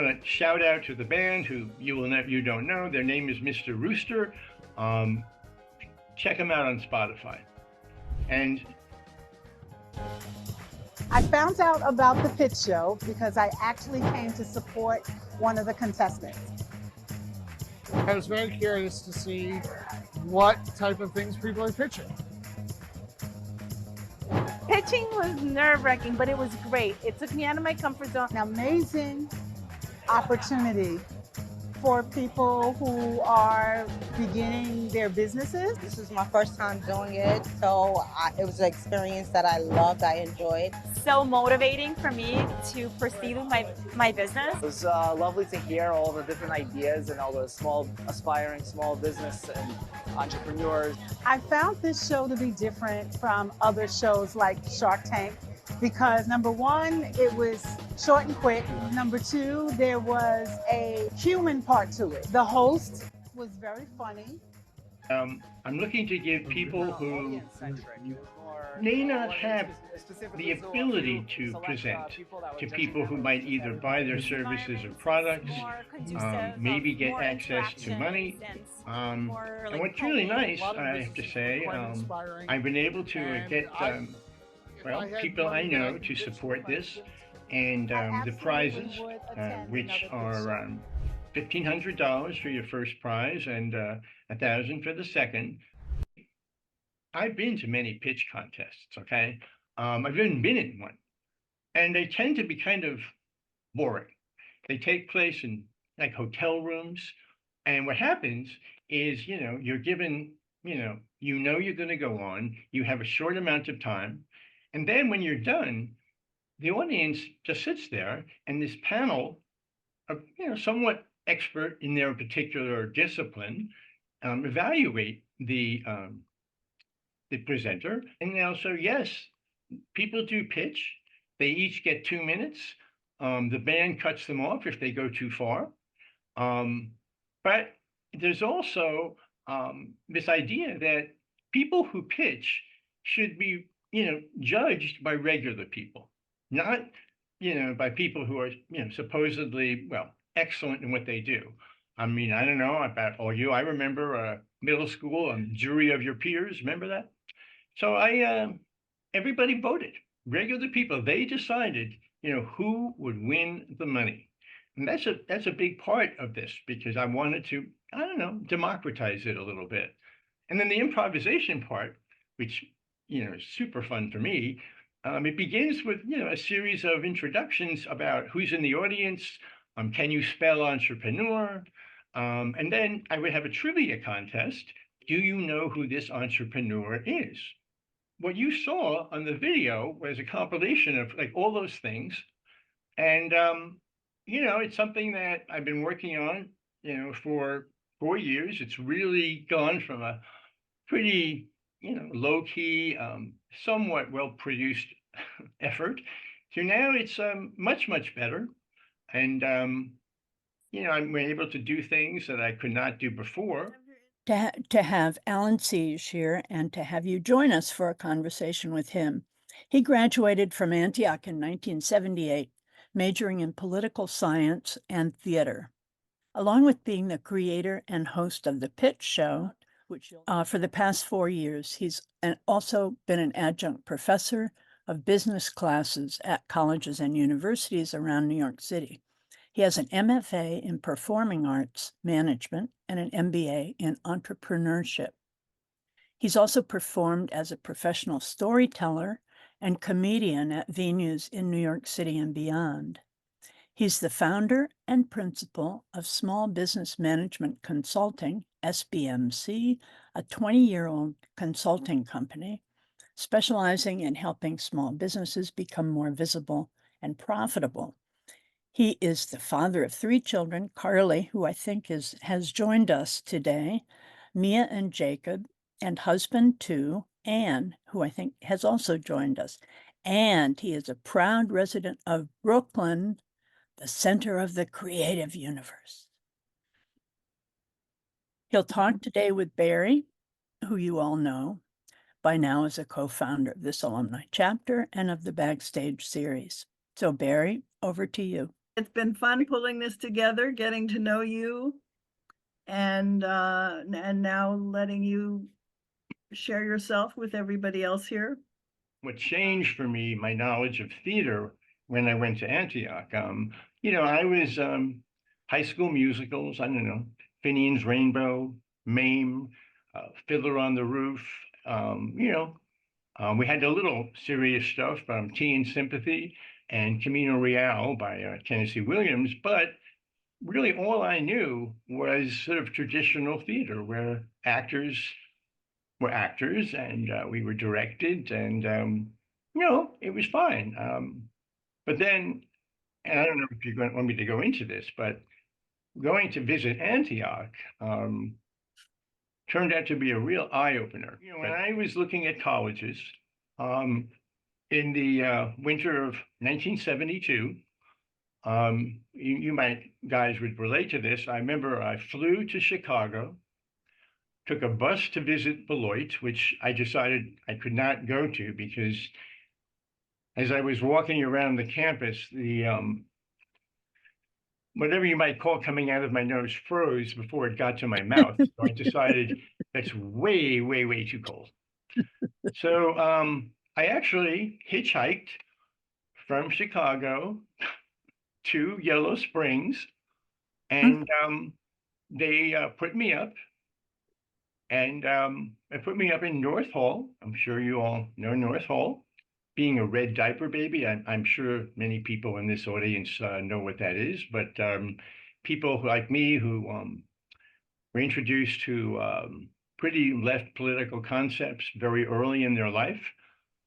want to shout out to the band who you don't know. Their name is Mr. Rooster. Check them out on Spotify. And I found out about the pitch show because I actually came to support one of the contestants. I was very curious to see what type of things people are pitching. Pitching was nerve-wracking, but it was great. It took me out of my comfort zone. An amazing opportunity for people who are beginning their businesses. This was my first time doing it, so it was an experience that I loved, I enjoyed. So motivating for me to proceed with my business. It was lovely to hear all the different ideas and all the aspiring small business and entrepreneurs. I found this show to be different from other shows like Shark Tank because number one, it was short and quick. Number two, there was a human part to it. The host was very funny. I'm looking to give people who may not have the ability to present to people who might either buy their services or products, maybe get access to money. And what's really nice, I have to say, I've been able to get people I know to support this, and the prizes, which are $1,500 for your first prize and $1,000 for the second. I've been to many pitch contests, okay? I've even been in one, and they tend to be kind of boring. They take place in like hotel rooms, and what happens is, you're given, you're going to go on, you have a short amount of time, and then when you're done, the audience just sits there, and this panel of, somewhat expert in their particular discipline, evaluate the presenter. And also, yes, people do pitch. They each get 2 minutes. The band cuts them off if they go too far. But there's also this idea that people who pitch should be, judged by regular people, not, by people who are, supposedly, excellent in what they do. I mean, I don't know about all you. I remember middle school, jury of your peers. Remember that? So everybody voted. Regular people. They decided, who would win the money, and that's a big part of this because I wanted to, democratize it a little bit. And then the improvisation part, which is super fun for me. It begins with a series of introductions about who's in the audience. Can you spell entrepreneur? And then I would have a trivia contest. Do you know who this entrepreneur is? What you saw on the video was a compilation of like all those things. And, it's something that I've been working on, for 4 years. It's really gone from a pretty, low key, somewhat well-produced effort to now it's much, much better. And, I'm able to do things that I could not do before. To have Alan Siege here and to have you join us for a conversation with him. He graduated from Antioch in 1978, majoring in political science and theater. Along with being the creator and host of the Pitch Show, which for the past 4 years, he's also been an adjunct professor of business classes at colleges and universities around New York City. He has an MFA in Performing Arts Management and an MBA in Entrepreneurship. He's also performed as a professional storyteller and comedian at venues in New York City and beyond. He's the founder and principal of Small Business Management Consulting, SBMC, a 20-year-old consulting company specializing in helping small businesses become more visible and profitable. He is the father of 3 children, Carly, who I think has joined us today, Mia and Jacob, and husband to Anne, who I think has also joined us. And he is a proud resident of Brooklyn, the center of the creative universe. He'll talk today with Barry, who you all know by now as a co-founder of this alumni chapter and of the Backstage series. So Barry, over to you. It's been fun pulling this together, getting to know you, and now letting you share yourself with everybody else here. What changed for me, my knowledge of theater when I went to Antioch. I was high school musicals, I don't know, Finian's Rainbow, Mame, Fiddler on the Roof, we had a little serious stuff, Tea and Sympathy and Camino Real by Tennessee Williams, but really all I knew was sort of traditional theater where actors were actors and we were directed and, it was fine. But then, and I don't know if you're going to want me to go into this, but going to visit Antioch turned out to be a real eye opener. When I was looking at colleges in the winter of 1972, you might guys would relate to this. I remember I flew to Chicago, took a bus to visit Beloit, which I decided I could not go to because as I was walking around the campus, the whatever you might call coming out of my nose froze before it got to my mouth. So I decided that's way, way, way too cold. So I actually hitchhiked from Chicago to Yellow Springs, and they put me up, and they put me up in North Hall. I'm sure you all know North Hall. Being a red diaper baby, I'm sure many people in this audience know what that is, but people like me who were introduced to pretty left political concepts very early in their life.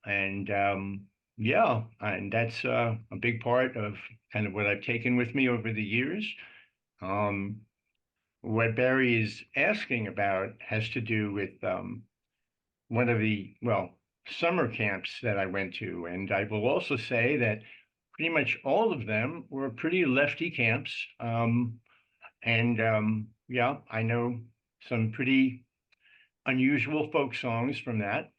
And yeah, and that's a big part of kind of what I've taken with me over the years. What Barry is asking about has to do with one of the, well, summer camps that I went to. And I will also say that pretty much all of them were pretty lefty camps. Yeah, I know some pretty unusual folk songs from that.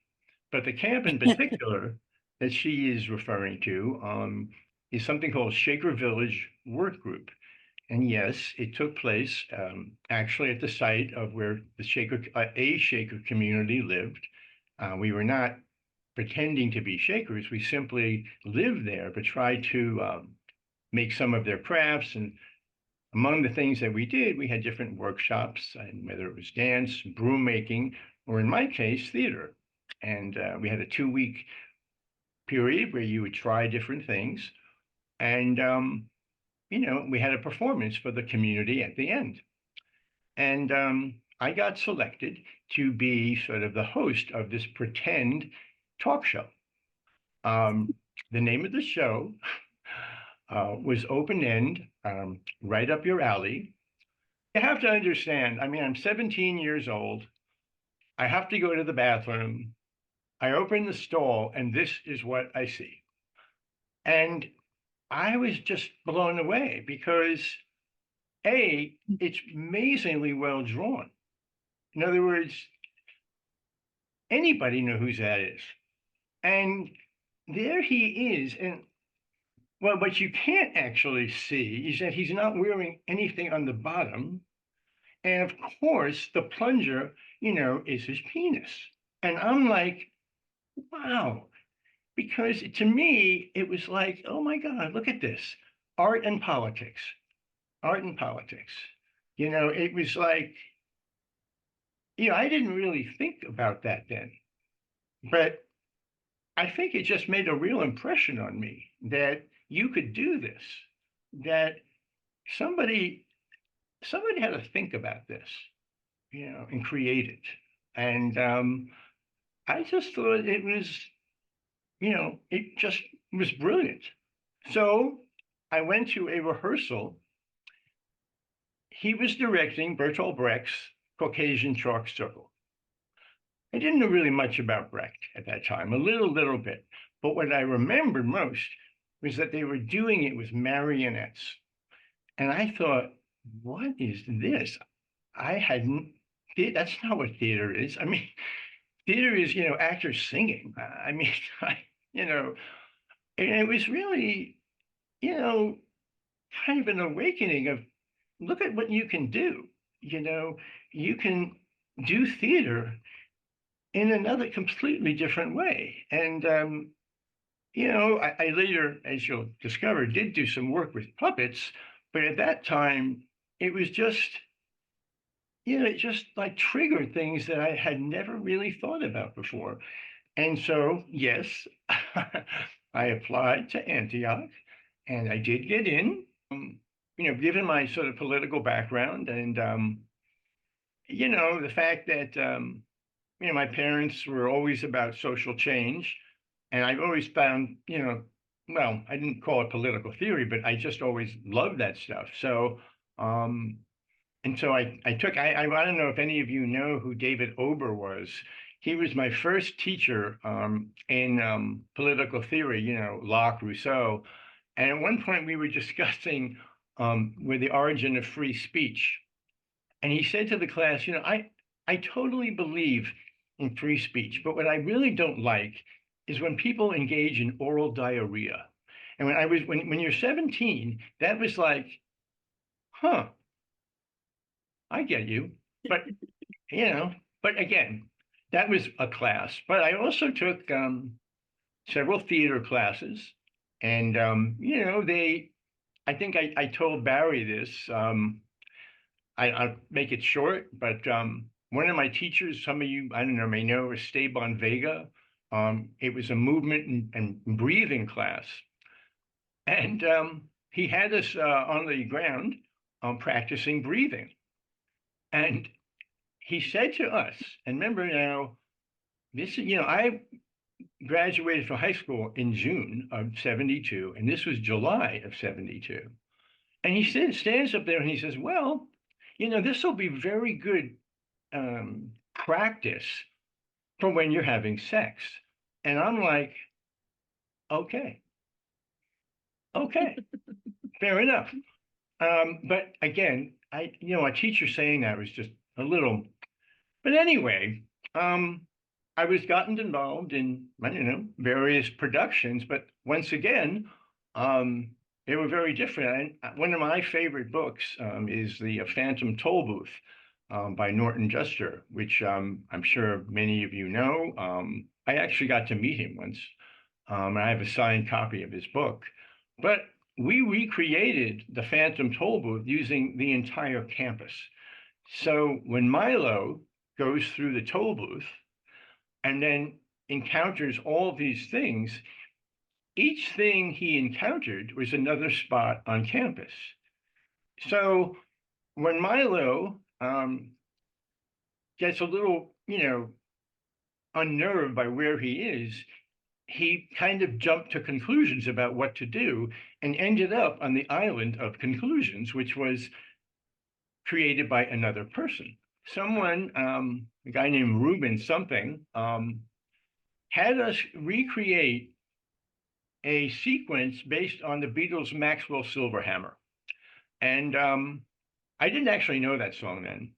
But the camp in particular that she is referring to is something called Shaker Village Work Group. And yes, it took place actually at the site of where the a Shaker community lived. We were not pretending to be Shakers. We simply lived there, but tried to make some of their crafts. And among the things that we did, we had different workshops, and whether it was dance, broom making, or in my case, theater. And we had a 2-week period where you would try different things. And, we had a performance for the community at the end. And I got selected to be sort of the host of this pretend talk show. The name of the show was Open End, right up your alley. You have to understand, I mean, I'm 17 years old. I have to go to the bathroom. I open the stall and this is what I see. And I was just blown away because it's amazingly well drawn. In other words, anybody know who that is. And there he is. And well, what you can't actually see is that he's not wearing anything on the bottom. And of course, the plunger, is his penis. And I'm like, wow. Because to me, it was like, oh my God, look at this. Art and politics. Art and politics. It was like, I didn't really think about that then. But I think it just made a real impression on me that you could do this, that somebody had to think about this, and create it. And I just thought it was, it just was brilliant. So I went to a rehearsal. He was directing Bertolt Brecht's Caucasian Chalk Circle. I didn't know really much about Brecht at that time, a little bit. But what I remembered most was that they were doing it with marionettes. And I thought, what is this? That's not what theater is. I mean, theater is, actors singing. I mean, and it was really, kind of an awakening of look at what you can do. You know, you can do theater in another completely different way. And I later, as you'll discover, did do some work with puppets, but at that time it was just, it just like triggered things that I had never really thought about before. And so, yes, I applied to Antioch and I did get in. Given my sort of political background and, the fact that, my parents were always about social change. And I've always found, well, I didn't call it political theory, but I just always loved that stuff. So, and so I don't know if any of you know who David Ober was. He was my first teacher in political theory, Locke, Rousseau. And at one point we were discussing with the origin of free speech. And he said to the class, I totally believe in free speech, but what I really don't like is when people engage in oral diarrhea. And when you're 17, that was like, huh, I get you. But, but again, that was a class. But I also took several theater classes. And, I think I told Barry this. I'll make it short, but one of my teachers, some of you, I don't know, may know, is Esteban Vega. It was a movement and breathing class. And he had us on the ground practicing breathing. And he said to us, and remember now, this, I graduated from high school in June of 72, and this was July of 72. And he stands up there and he says, well, this will be very good practice for when you're having sex. And I'm like, okay, fair enough. But again, a teacher saying that was just a little, but anyway, I was gotten involved in, various productions, but once again, they were very different. And one of my favorite books is The Phantom Toll Booth by Norton Juster, which I'm sure many of you know. I actually got to meet him once. I have a signed copy of his book. But we recreated the Phantom Toll Booth using the entire campus. So when Milo goes through the toll booth and then encounters all these things, each thing he encountered was another spot on campus. So when Milo gets a little, unnerved by where he is, he kind of jumped to conclusions about what to do and ended up on the island of conclusions, which was created by another person. Someone, a guy named Ruben something, had us recreate a sequence based on the Beatles' Maxwell Silverhammer. And I didn't actually know that song then,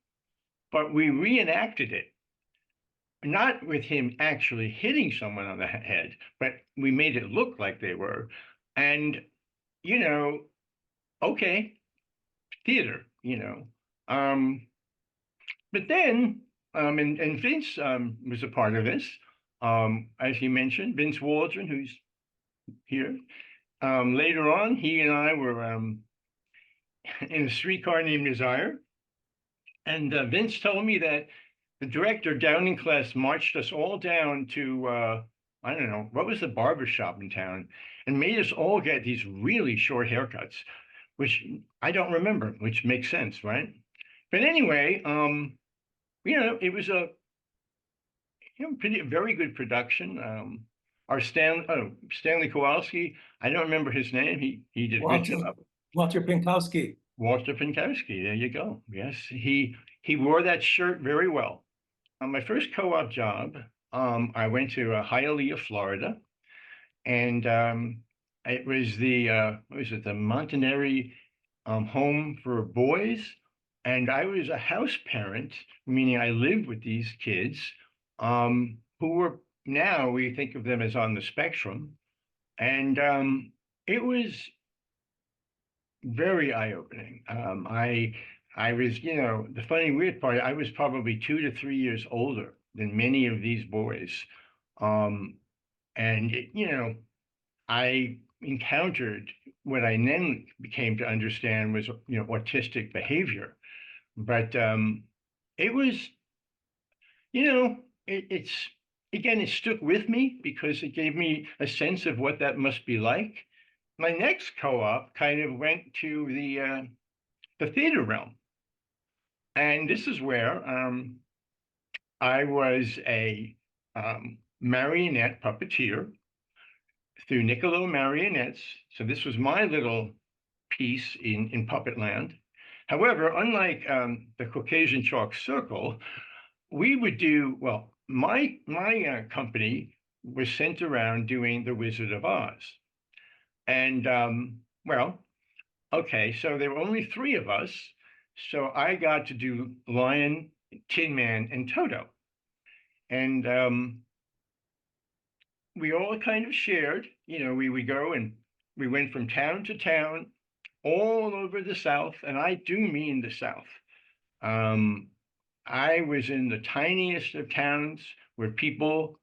but we reenacted it, not with him actually hitting someone on the head, but we made it look like they were. And, okay, theater, but then, and Vince was a part of this. As he mentioned, Vince Waldron, who's here. Later on, he and I were in a streetcar named Desire. And Vince told me that the director down in class marched us all down to, I don't know, what was the barber shop in town, and made us all get these really short haircuts, which I don't remember, which makes sense, right? But anyway, it was a very good production. Our Stanley Kowalski, I don't remember his name. He did a good job. Walter Pinkowski. Walter Pinkowski, there you go. Yes, he wore that shirt very well. On my first co-op job, I went to Hialeah, Florida, and it was the the Montanari Home for Boys, and I was a house parent, meaning I lived with these kids who were, now we think of them as on the spectrum, and it was very eye-opening. I was, the funny weird part, I was probably 2 to 3 years older than many of these boys. Um, and I encountered what I then became to understand was, autistic behavior. But it was, it's again, it stuck with me because it gave me a sense of what that must be like. My next co-op kind of went to the theater realm, and this is where I was a marionette puppeteer through Niccolo Marionettes. So this was my little piece in puppet land. However, unlike the Caucasian Chalk Circle, we would do well. My company was sent around doing the Wizard of Oz, and well, okay, so there were only three of us, so I got to do Lion, Tin Man, and Toto, and we all kind of shared. We would go and we went from town to town, all over the South, and I do mean the South. Um, I was in the tiniest of towns where people,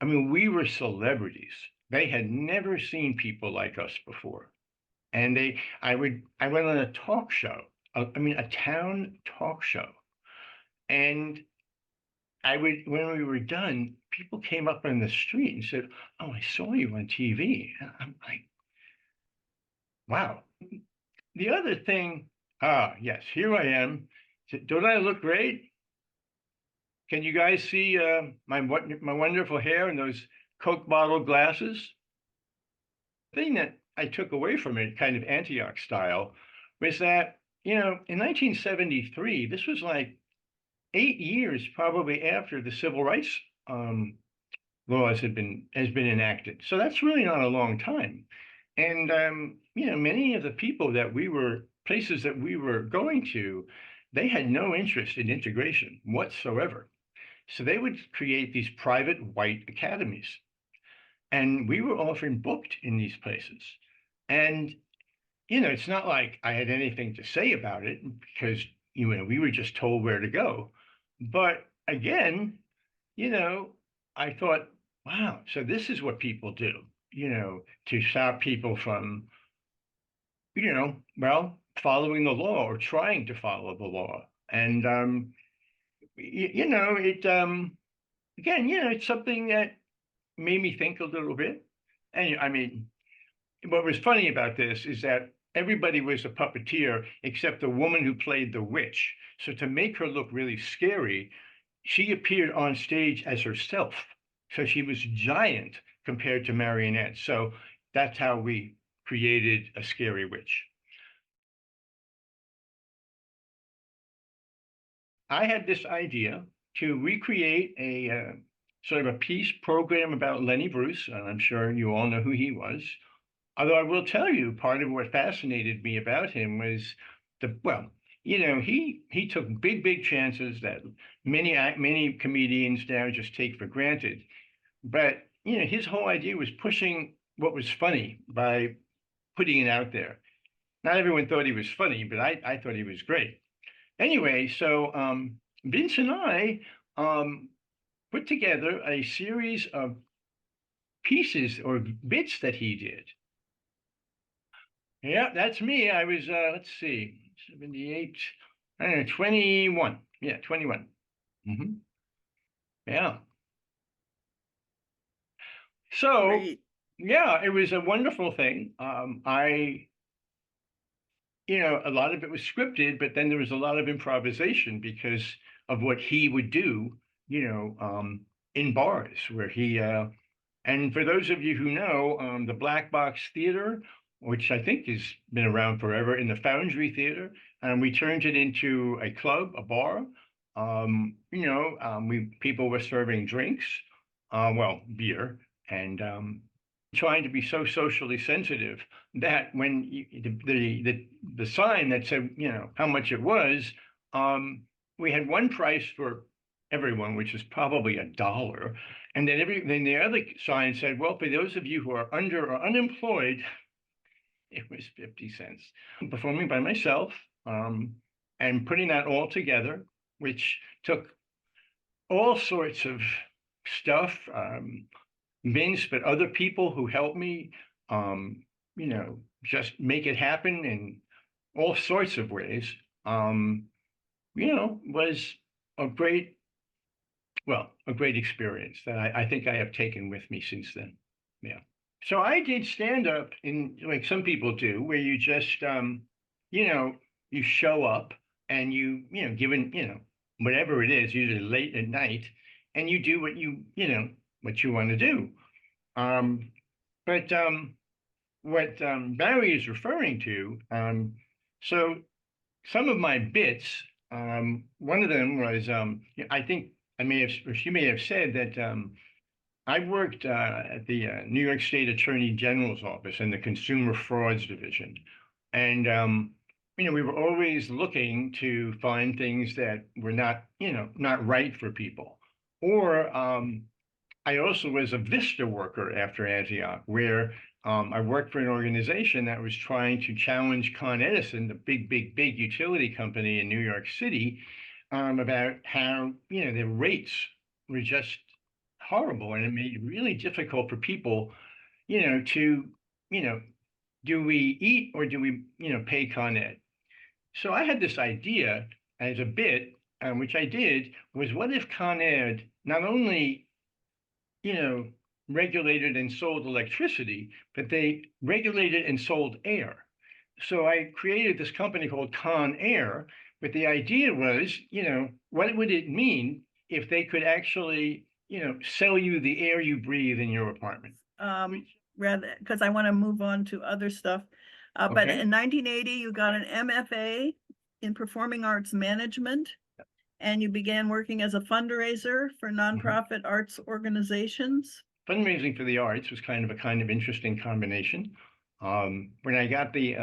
I mean, we were celebrities. They had never seen people like us before. And I went on a talk show, I mean, a town talk show. And when we were done, people came up on the street and said, "Oh, I saw you on TV." And I'm like, wow. The other thing, yes, here I am. Don't I look great? Can you guys see my wonderful hair and those Coke bottle glasses? The thing that I took away from it, kind of Antioch style, was that, in 1973, this was like 8 years probably after the civil rights laws has been enacted. So that's really not a long time. And many of the people that places that we were going to, they had no interest in integration whatsoever. So they would create these private white academies. And we were often booked in these places. And, it's not like I had anything to say about it because, we were just told where to go. But again, I thought, wow, so this is what people do, to stop people from, well, following the law or trying to follow the law. And, it, again, it's something that made me think a little bit. And I mean, what was funny about this is that everybody was a puppeteer except the woman who played the witch. So to make her look really scary, she appeared on stage as herself. So she was giant compared to marionettes. So that's how we created a scary witch. I had this idea to recreate a sort of a piece program about Lenny Bruce, and I'm sure you all know who he was. Although I will tell you, part of what fascinated me about him was he took big chances that many comedians now just take for granted. But his whole idea was pushing what was funny by putting it out there. Not everyone thought he was funny, but I thought he was great. Anyway, so Vince and I put together a series of pieces or bits that he did. Yeah, that's me. I was, let's see, 78, I don't know, 21. Yeah, 21. Mm-hmm. Yeah. So, Great. yeah, it was a wonderful thing. A lot of it was scripted, but then there was a lot of improvisation because of what he would do, in bars where and for those of you who know, the Black Box Theater, which I think has been around forever, in the Foundry Theater, and we turned it into a club, a bar. People were serving drinks, well, beer, and trying to be so socially sensitive that when the sign that said how much it was, we had one price for everyone, which is probably $1. And then the other sign said, well, for those of you who are under or unemployed, It was 50 cents. Performing by myself, and putting that all together, which took all sorts of stuff, Vince, but other people who helped me, just make it happen in all sorts of ways, was a great, a great experience that I think I have taken with me since then. Yeah. So I did stand up in like some people do, where you just, you show up and given, whatever it is, usually late at night, and you do what you want to do. But what Barry is referring to, so some of my bits, one of them was, I think I may have, or she may have said that I worked at the New York State Attorney General's office in the Consumer Frauds Division. And, we were always looking to find things that were not, not right for people. Or I also was a Vista worker after Antioch, where I worked for an organization that was trying to challenge Con Edison, the big utility company in New York City, about how, the rates were just horrible, and it made it really difficult for people, to, do we eat or do we, pay Con Ed? So I had this idea as a bit, which I did, was what if Con Ed not only, regulated and sold electricity, but they regulated and sold air. So I created this company called Con Air, but the idea was, what would it mean if they could actually, sell you the air you breathe in your apartment? Rather, because I want to move on to other stuff. But Okay. in 1980, you got an MFA in Performing Arts Management, and you began working as a fundraiser for nonprofit arts organizations. Fundraising for the arts was kind of interesting combination. When I got the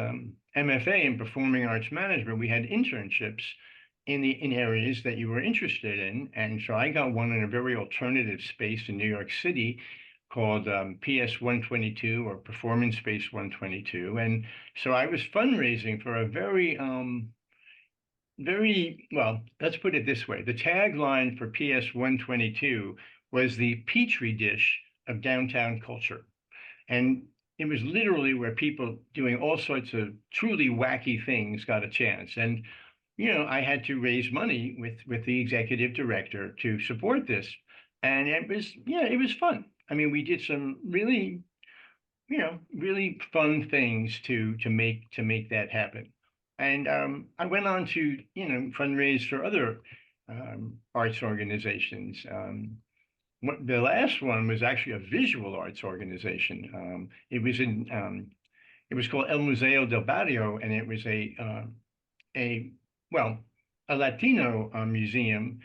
MFA in Performing Arts Management, we had internships in areas that you were interested in, and so I got one in a very alternative space in New York City called PS 122 or Performance Space 122, and so I was fundraising for a very well, let's put it this way. The tagline for PS 122 was the petri dish of downtown culture. And it was literally where people doing all sorts of truly wacky things got a chance. And, I had to raise money with the executive director to support this. And it was fun. I mean, we did some really, really fun things to make that happen. And I went on to, fundraise for other arts organizations. The last one was actually a visual arts organization. It was called El Museo del Barrio, and it was a Latino museum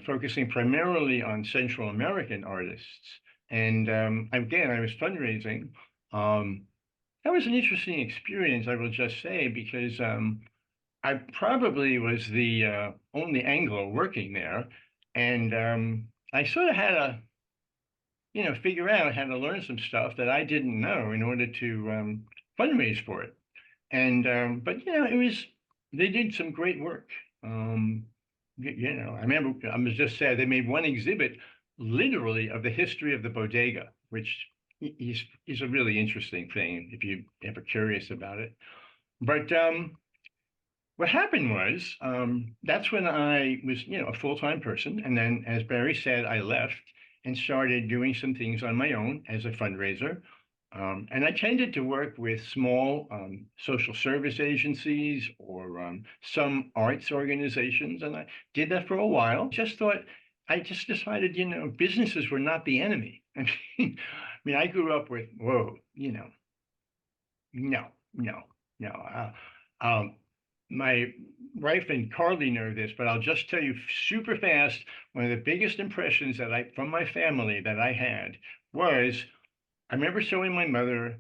focusing primarily on Central American artists. And again, I was fundraising. That was an interesting experience, I will just say, because I probably was the only Anglo working there, and I sort of had to, figure out how to learn some stuff that I didn't know in order to fundraise for it. And but they did some great work. I remember I was just sad they made one exhibit literally of the history of the bodega, which is a really interesting thing if you're ever curious about it. But what happened was that's when I was, a full-time person. And then, as Barry said, I left and started doing some things on my own as a fundraiser. And I tended to work with small social service agencies or some arts organizations. And I did that for a while. I just decided, businesses were not the enemy. I grew up with, whoa, no. My wife and Carly know this, but I'll just tell you super fast. One of the biggest impressions from my family that I had was I remember showing my mother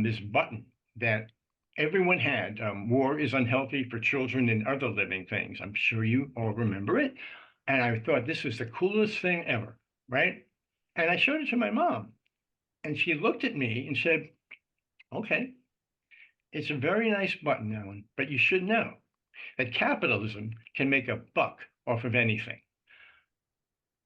this button that everyone had. War is unhealthy for children and other living things. I'm sure you all remember it. And I thought this was the coolest thing ever, right? And I showed it to my mom. And she looked at me and said, okay. it's a very nice button, Alan, but you should know that capitalism can make a buck off of anything.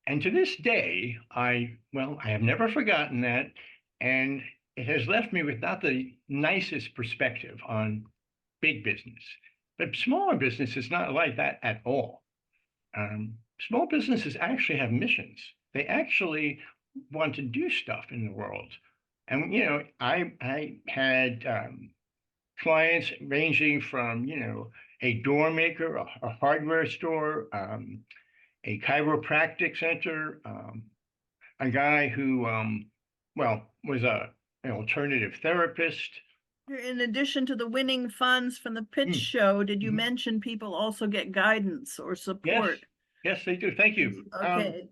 And to this day, well, I have never forgotten that. And it has left me with not the nicest perspective on big business. But smaller business is not like that at all. Small businesses actually have missions. They actually want to do stuff in the world. And, I had clients ranging from, a door maker, a hardware store, a chiropractic center, a guy who, well, was an alternative therapist. In addition to the winning funds from the pitch Mm. show, did you Mhm. mention people also get guidance or Yes, support? yes, they do. Thank you. Okay.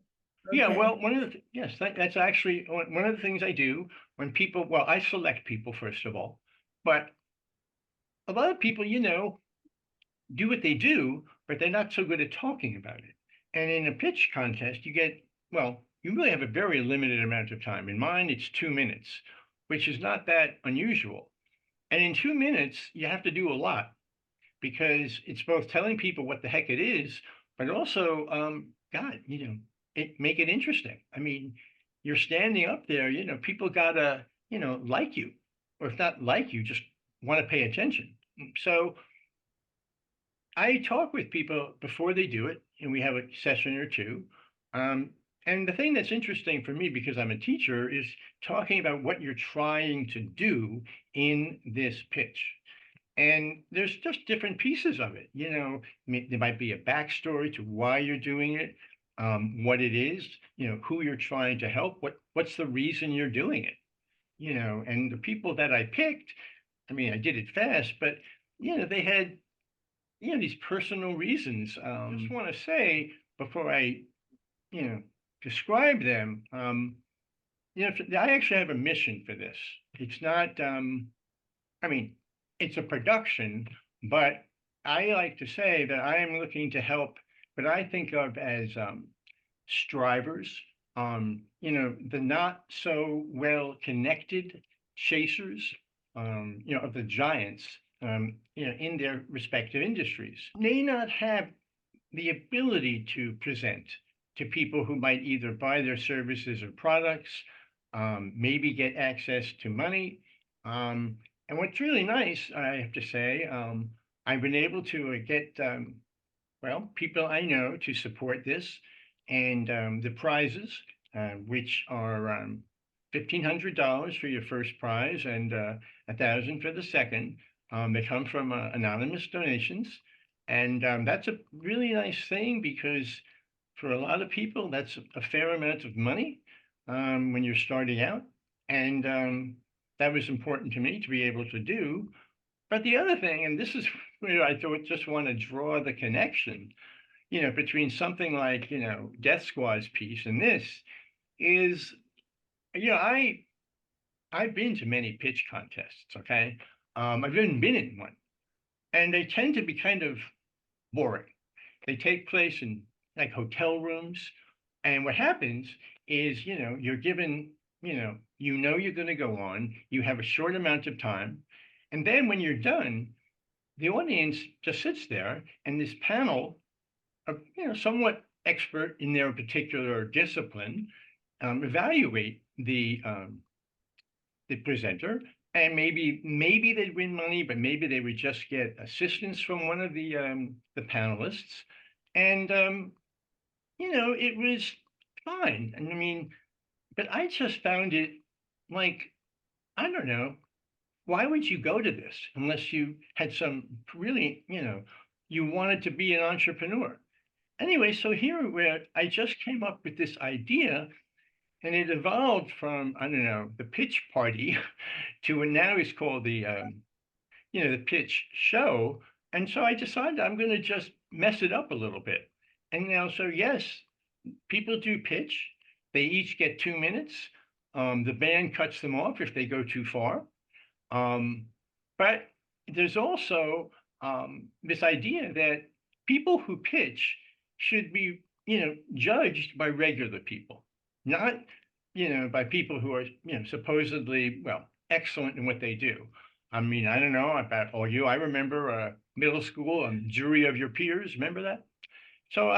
Yeah, Okay. well, yes, that's actually one of the things I do when people, well, I select people first of all, but a lot of people, do what they do, but they're not so good at talking about it. And in a pitch contest, you really have a very limited amount of time. In mine, it's 2 minutes, which is not that unusual. And in 2 minutes, you have to do a lot because it's both telling people what the heck it is, but also, God, make it interesting. I mean, you're standing up there, people gotta, like you, or if not like you, just want to pay attention. So I talk with people before they do it, and we have a session or two. Um, and the thing that's interesting for me, because I'm a teacher, is talking about what you're trying to do in this pitch. And there's just different pieces of it. There might be a backstory to why you're doing it, what it is, who you're trying to help, what's the reason you're doing it, and the people that I picked, I mean, I did it fast, but they had these personal reasons. I just want to say before I, you know, describe them, I actually have a mission for this. It's not, I mean, it's a production, but I like to say that I am looking to help what I think of as strivers, the not so well connected chasers, of the giants, in their respective industries, may not have the ability to present to people who might either buy their services or products, maybe get access to money. And what's really nice, I have to say, I've been able to get, people I know to support this, and the prizes, which are $1,500 for your first prize and $1,000 for the second. They come from anonymous donations, and that's a really nice thing because for a lot of people, that's a fair amount of money when you're starting out, and that was important to me to be able to do. But the other thing, and this is where I just want to draw the connection, between something like, Death Squad's piece and this is, I've been to many pitch contests, okay? I've even been in one, and they tend to be kind of boring. They take place in like hotel rooms, and what happens is, you're given, you're going to go on, you have a short amount of time, and then when you're done, the audience just sits there, and this panel of, somewhat expert in their particular discipline, evaluate the presenter, and maybe they'd win money, but maybe they would just get assistance from one of the panelists, and it was fine. And I mean, but I just found it like, I don't know, why would you go to this unless you had some really, you wanted to be an entrepreneur? Anyway, so here where I just came up with this idea, and it evolved from, I don't know, the pitch party to what now is called the pitch show. And so I decided I'm going to just mess it up a little bit. And now, so yes, people do pitch. They each get 2 minutes. The band cuts them off if they go too far. But there's also this idea that people who pitch should be, judged by regular people, not, by people who are, supposedly, well, excellent in what they do. I mean, I don't know about all you. I remember middle school and jury of your peers. Remember that? So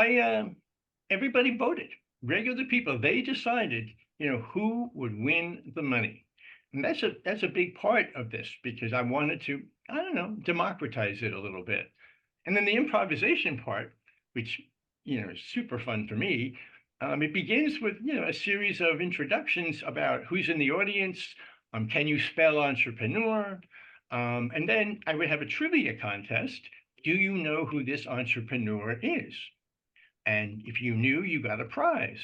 everybody voted. Regular people, they decided, who would win the money. And that's a big part of this because I wanted to, I don't know, democratize it a little bit. And then the improvisation part, which, is super fun for me. It begins with, a series of introductions about who's in the audience. Can you spell entrepreneur? And then I would have a trivia contest. Do you know who this entrepreneur is? And if you knew, you got a prize.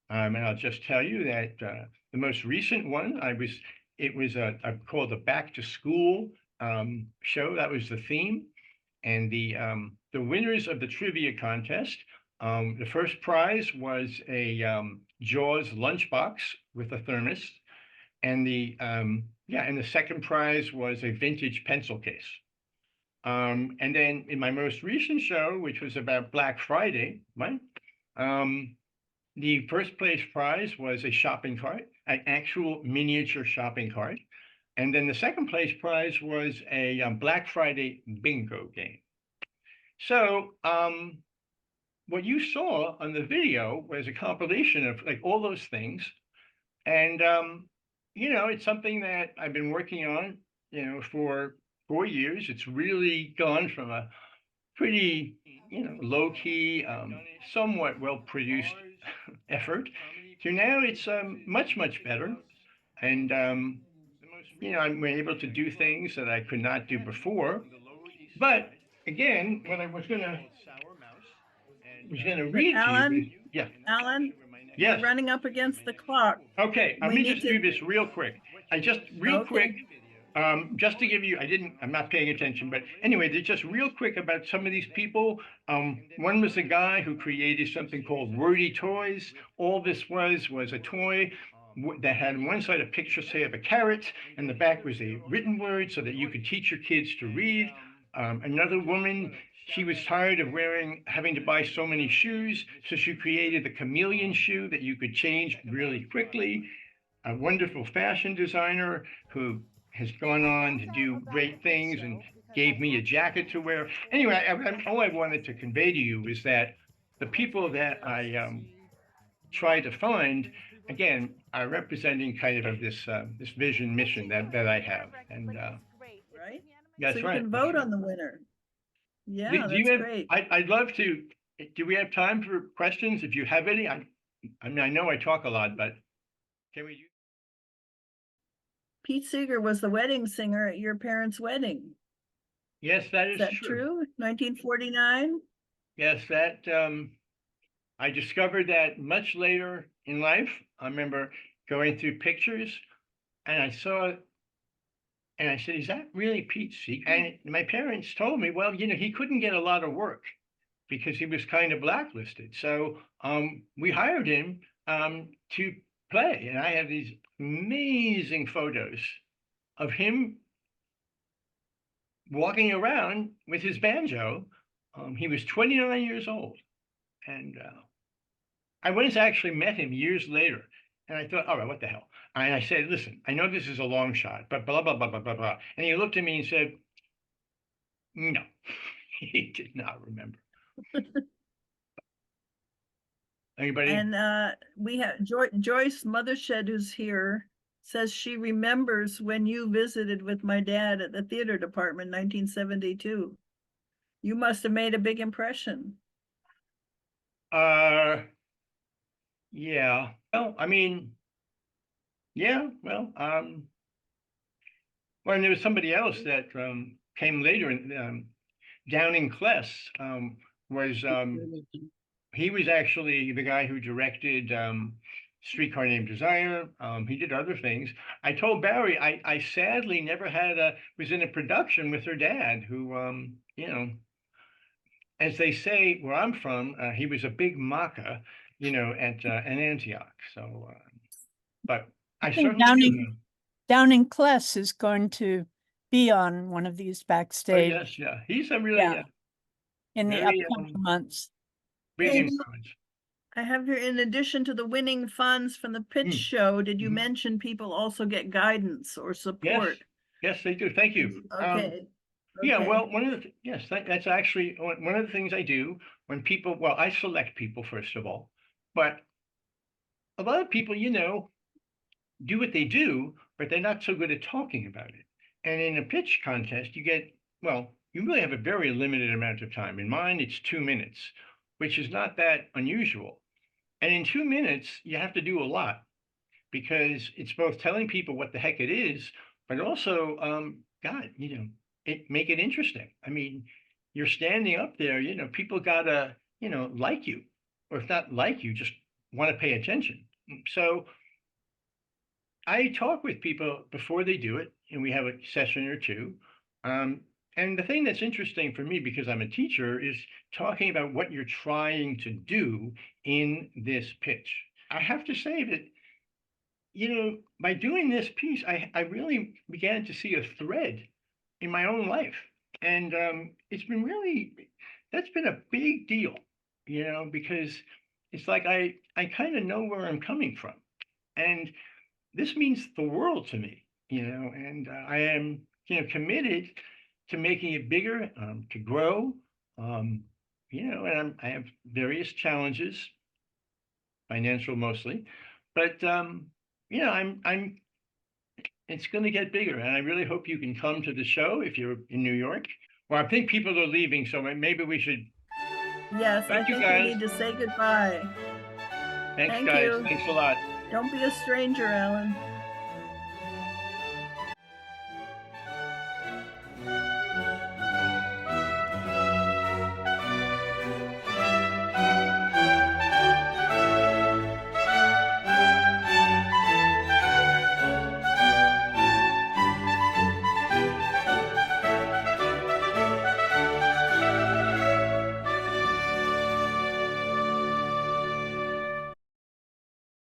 And I'll just tell you that the most recent one, it was called the Back to School show. That was the theme. And the winners of the trivia contest, the first prize was a Jaws lunchbox with a thermos. And and the second prize was a vintage pencil case. And then in my most recent show, which was about Black Friday, right? The first place prize was a shopping cart, an actual miniature shopping cart. And then the second place prize was a Black Friday bingo game. So what you saw on the video was a compilation of like all those things. And, it's something that I've been working on, for 4 years. It's really gone from a pretty, low key, somewhat well produced effort to now it's much, much better. And, I'm able to do things that I could not do before. But again, what I was gonna But read to Alan, you. Yeah. Alan, Yes. you're running up against the clock. Okay, let We me need just to- do this real quick. Real Okay. quick, just to give you, I'm not paying attention, but anyway, they're just real quick about some of these people. One was a guy who created something called Wordy Toys. All this was a toy that had on one side a picture, say, of a carrot, and the back was a written word so that you could teach your kids to read. Another woman, she was tired of having to buy so many shoes, so she created the chameleon shoe that you could change really quickly. A wonderful fashion designer who has gone on to do great things and gave me a jacket to wear. Anyway, all I wanted to convey to you is that the people that I try to find, again, are representing kind of this vision mission that I have. And Right? that's So you right. can vote on the winner. Yeah, Do you that's have, great. I'd love to, do we have time for questions if you have any? I mean, I know I talk a lot, but can we? Pete Seeger was the wedding singer at your parents' wedding. Yes, that Is is that true. true? 1949? Yes, that I discovered that much later in life. I remember going through pictures and I saw it and I said, is that really Pete Seeger? And my parents told me, well, he couldn't get a lot of work because he was kind of blacklisted. So we hired him to play. And I have these amazing photos of him walking around with his banjo. He was 29 years old. And I once actually met him years later. And I thought, all right, what the hell? And I said, listen, I know this is a long shot, but blah, blah, blah, blah, blah, blah. And he looked at me and said, no, he did not remember. Anybody? And we have Joyce Mothershed, who's here, says she remembers when you visited with my dad at the theater department, 1972. You must have made a big impression. Yeah. Well, I mean, yeah, well, and there was somebody else that came later and Downing Kless was he was actually the guy who directed Streetcar Named Desire. He did other things. I told Barry I sadly never was in a production with her dad, who as they say where I'm from, he was a big maca, at in Antioch. So, but I think certainly knew him. Downing Kless is going to be on one of these Oh, Backstage yes, yeah, he's a really in the very, upcoming months. big Hey, influence. I have here, in addition to the winning funds from the pitch show, did you Mhm. mention people also get guidance or Yes, support? Yes, they do. Thank you. Okay. Yeah, Okay. well, yes, that's actually one of the things I do when people, well, I select people first of all, but a lot of people, do what they do, but they're not so good at talking about it. And in a pitch contest, you really have a very limited amount of time. In mine, it's 2 minutes, which is not that unusual. And in 2 minutes, you have to do a lot because it's both telling people what the heck it is, but also, God, make it interesting. I mean, you're standing up there, people gotta, like you, or if not like you, just want to pay attention. So I talk with people before they do it, and we have a session or two. Um, and the thing that's interesting for me, because I'm a teacher, is talking about what you're trying to do in this pitch. I have to say that, by doing this piece, I really began to see a thread in my own life. And it's been really, that's been a big deal, because it's like I kind of know where I'm coming from. And this means the world to me, and I am, committed to making it bigger, to grow, um, and I have various challenges, financial mostly, but I'm it's going to get bigger, and I really hope you can come to the show if you're in New York. Well, I think people are leaving, so maybe we should. Yes, I Thank you, think we guys. need to say goodbye. Thanks, Thank guys. you. Thanks a lot. Don't be a stranger, Alan.